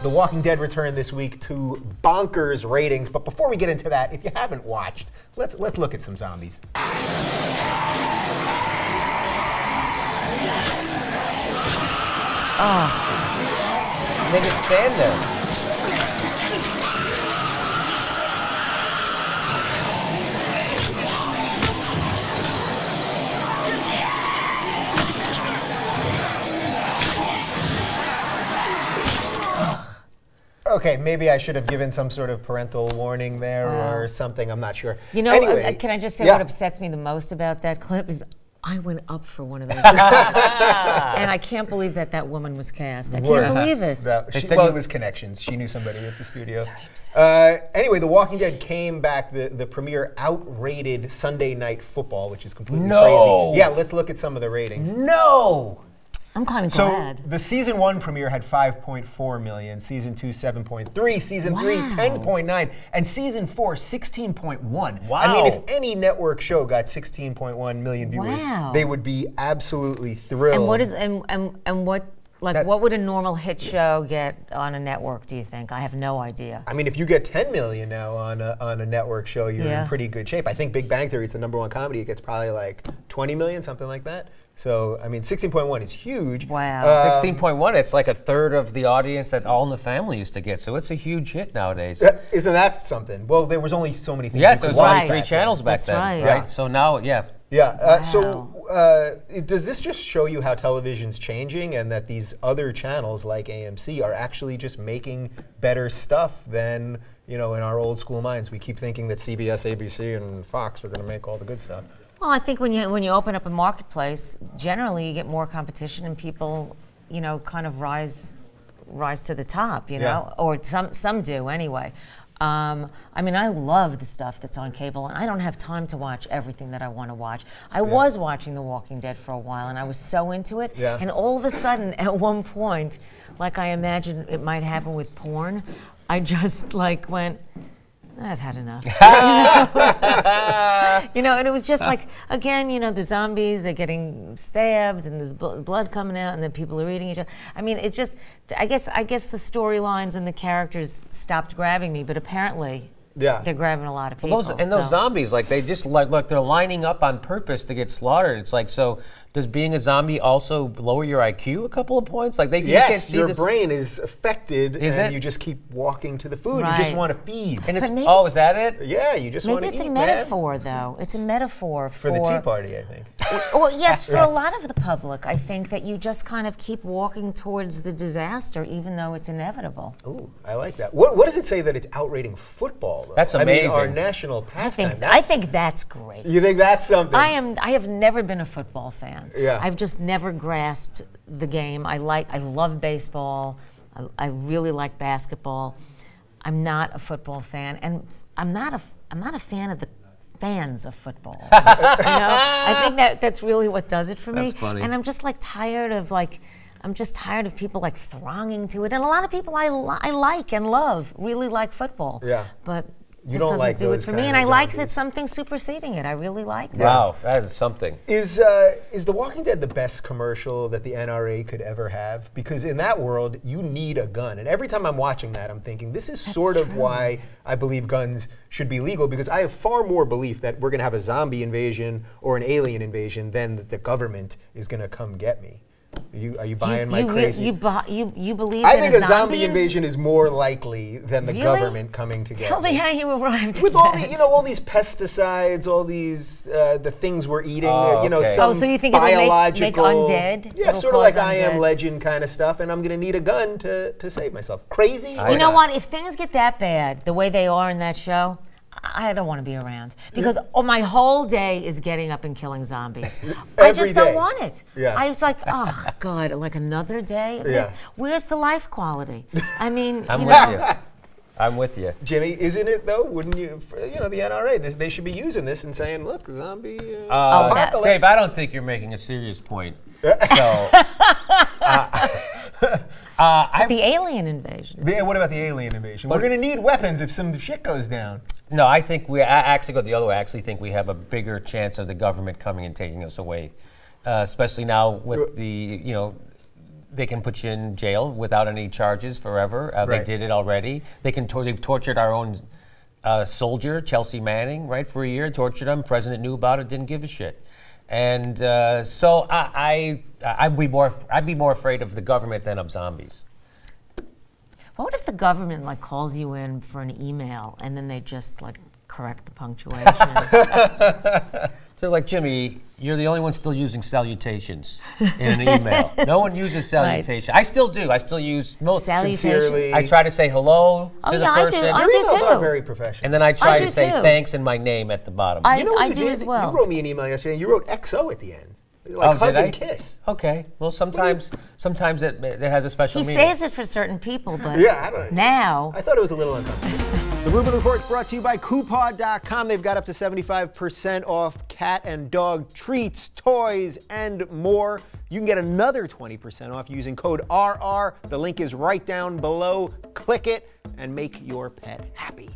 The Walking Dead returned this week to bonkers ratings. But before we get into that, if you haven't watched, let's look at some zombies. Oh, they just stand there. Okay, maybe I should have given some sort of parental warning there or something. I'm not sure. You know, anyway, can I just say what upsets me the most about that clip is I went up for one of those. And I can't believe that that woman was cast. I can't believe it. Well, it was connections. She knew somebody at the studio. Anyway, The Walking Dead came back, the premiere outrated Sunday Night Football, which is completely crazy. Yeah, let's look at some of the ratings. No! I'm kind of glad. So the season 1 premiere had 5.4 million, season 2 7.3, season 3 10.9, and season 4 16.1. Wow! I mean, if any network show got 16.1 million viewers, they would be absolutely thrilled. And what is what would a normal hit show get on a network? Do you think? I have no idea. I mean, if you get 10 million now on a network show, you're in pretty good shape. I think Big Bang Theory is the #1 comedy. It gets probably like 20 million, something like that. So, I mean, 16.1 is huge. Wow. 16.1, it's like a third of the audience that All in the Family used to get, so it's a huge hit nowadays. Isn't that something? Well, there was only so many things you could so it was watch only 3 channels back then, right? Yeah. So now, So, does this just show you how television's changing and that these other channels like AMC are actually just making better stuff than, you know, in our old school minds? We keep thinking that CBS, ABC, and Fox are going to make all the good stuff. Well, I think when you open up a marketplace, generally you get more competition and people, you know, kind of rise to the top, you know, or some do anyway. I mean, I love the stuff that's on cable, and I don't have time to watch everything that I want to watch. I was watching The Walking Dead for a while, and I was so into it, and all of a sudden, at one point, like I imagine it might happen with porn, I just like went, I've had enough. You know, and it was just like, again, you know, the zombies, they're getting stabbed and there's blood coming out and then people are eating each other. I mean, it's just, I guess the storylines and the characters stopped grabbing me, but apparently they're grabbing a lot of people. Those zombies, like they just like they're lining up on purpose to get slaughtered. It's like, so does being a zombie also lower your IQ a couple of points? Like you can't see your brain is affected, you just keep walking to the food. You just want to feed. And it's is that it? Yeah, you just want to eat. Maybe it's a metaphor, though. It's a metaphor for the Tea Party, I think. Well, yes, for a lot of the public, I think that you just kind of keep walking towards the disaster, even though it's inevitable. Ooh, I like that. What does it say that it's outrating football, though? That's amazing. I mean, our national pastime. I think that's great. You think that's something? I have never been a football fan. Yeah. I've just never grasped the game. I love baseball. I really like basketball. I'm not a football fan, and I'm not a fan of the fans of football. You know? I think that's really what does it for me. That's funny. And I'm just like tired of people like thronging to it. And a lot of people I like and love really like football. Yeah. But You just don't doesn't like do it those for me, kind and of I like zombies. that something's superseding it. I really like that. Wow, that is something. Is The Walking Dead the best commercial that the NRA could ever have? Because in that world, you need a gun. And every time I'm watching that, I'm thinking, this is sort of why I believe guns should be legal, because I have far more belief that we're going to have a zombie invasion or an alien invasion than that the government is going to come get me. Are you buying my crazy? You believe I in think a zombie invasion is more likely than the Really? government coming to get Tell me how you arrived with at all that. the, all these pesticides, all these the things we're eating, okay. some so you think biological, it'll make undead? Yeah, It'll sort of like cause I Am undead? Legend kind of stuff, and I'm going to need a gun to save myself. Crazy? You know what? If things get that bad, the way they are in that show, I don't want to be around, because my whole day is getting up and killing zombies. I just don't want it. Yeah. I was like, oh God, like another day of this? Where's the life quality? I mean, I'm with you. I'm with you. Jimmy, isn't it though? Wouldn't you? The NRA, they should be using this and saying, "Look, zombie apocalypse." Dave, I don't think you're making a serious point. So, the alien invasion. What about the alien invasion? We're going to need weapons if some shit goes down. No, I think I actually go the other way. I actually think we have a bigger chance of the government coming and taking us away, especially now with the they can put you in jail without any charges forever. They Right. did it already. They've tortured our own soldier, Chelsea Manning, right, for a year. Tortured him. President knew about it. Didn't give a shit. And so I'd be more afraid of the government than of zombies. What if the government like calls you in for an email and then they just like correct the punctuation? They're like, Jimmy, you're the only one still using salutations in an email. No one uses salutation. I still do. I still use most. Salutations? Sincerely. I try to say hello to the yeah, I do. person. I Your do emails too. are very professional. And then I try do to say too. thanks and my name at the bottom. You know what I you do did? as well. You wrote me an email yesterday and you wrote XO at the end. Like hug did I? and kiss. Okay. Well, sometimes it has a special He meaning. saves it for certain people, but Yeah, I don't know. now I thought it was a little uncomfortable. The Rubin Report is brought to you by Coupon.com. They've got up to 75% off cat and dog treats, toys, and more. You can get another 20% off using code RR. The link is right down below. Click it and make your pet happy.